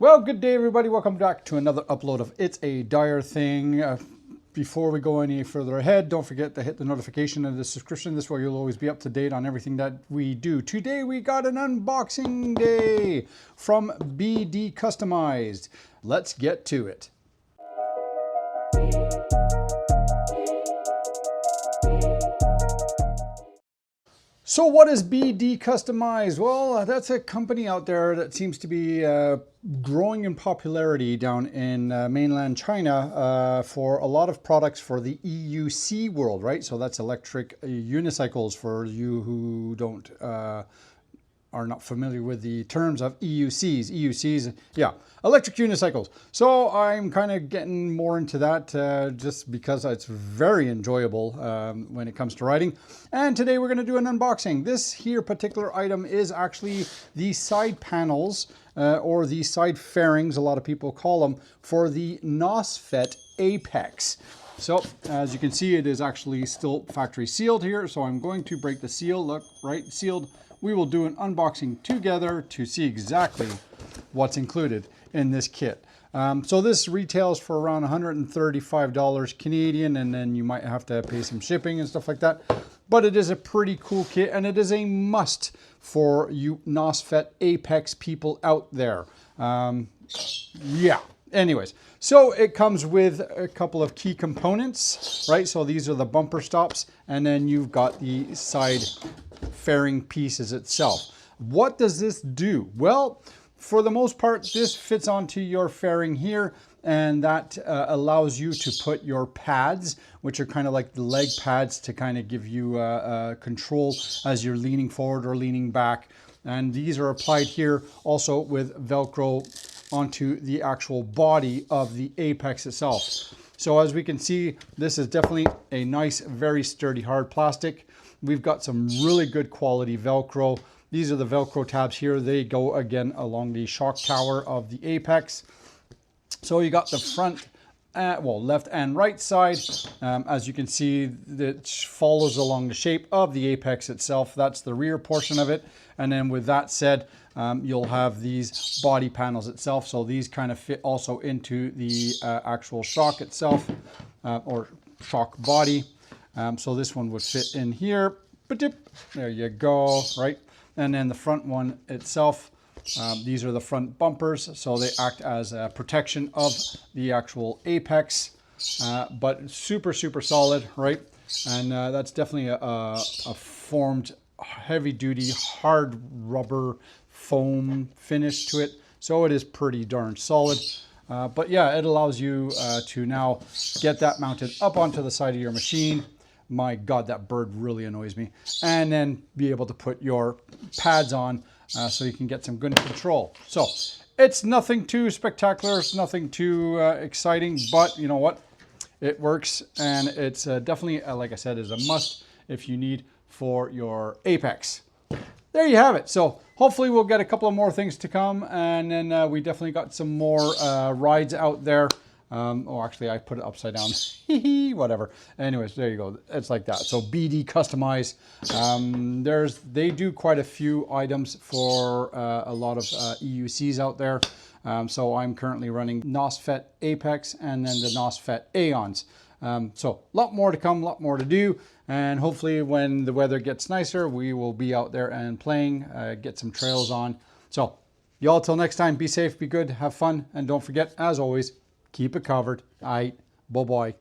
Well, good day everybody. Welcome back to another upload of It's a Dire Thing. Before we go any further ahead, don't forget to hit the notification and the subscription. This way you'll always be up to date on everything that we do. Today we got an unboxing day from BD Customized. Let's get to it. So what is BD Customized? Well, that's a company out there that seems to be growing in popularity down in mainland China for a lot of products for the EUC world, right? So that's electric unicycles for you who don't are not familiar with the terms of EUCs. EUCs, yeah, electric unicycles. So I'm kind of getting more into that just because it's very enjoyable when it comes to riding. And today we're going to do an unboxing. This here particular item is actually the side panels or the side fairings, a lot of people call them, for the Nosfet Apex. So as you can see, it is actually still factory sealed here. So I'm going to break the seal. Look, right, sealed. We will do an unboxing together to see exactly what's included in this kit. So this retails for around $135 Canadian, and then you might have to pay some shipping and stuff like that. But it is a pretty cool kit, and it is a must for you Nosfet Apex people out there. Yeah. Anyways, so it comes with a couple of key components, right? So these are the bumper stops, and then you've got the side fairing pieces itself. What does this do? Well, for the most part, this fits onto your fairing here, and that allows you to put your pads, which are kind of like the leg pads, to kind of give you control as you're leaning forward or leaning back. And these are applied here also with Velcro onto the actual body of the Apex itself. So as we can see, this is definitely a nice, very sturdy, hard plastic. We've got some really good quality Velcro. These are the Velcro tabs here. They go again along the shock tower of the Apex. So you got the front, left and right side. As you can see, it follows along the shape of the Apex itself. That's the rear portion of it. And then with that said, you'll have these body panels itself. So these kind of fit also into the actual shock itself or shock body. So this one would fit in here. There you go, right? And then the front one itself, these are the front bumpers. So they act as a protection of the actual Apex, but super, super solid, right? And that's definitely a formed heavy duty hard rubber foam finish to it. So it is pretty darn solid. But yeah, it allows you to now get that mounted up onto the side of your machine. My God, that bird really annoys me. And then be able to put your pads on so you can get some good control. So it's nothing too spectacular. It's nothing too exciting, but you know what? It works, and it's definitely, like I said, is a must if you need for your Apex. There you have it. So hopefully we'll get a couple of more things to come, and then we definitely got some more rides out there. Actually, I put it upside down. Whatever. Anyways, there you go. It's like that. So BD Customized. They do quite a few items for a lot of EUCs out there. So I'm currently running Nosfet Apex and then the Nosfet Aeons. So a lot more to come, a lot more to do. And hopefully when the weather gets nicer, we will be out there and playing, get some trails on. So y'all, till next time, be safe, be good, have fun. And don't forget, as always, keep it covered. All right. Bye-bye.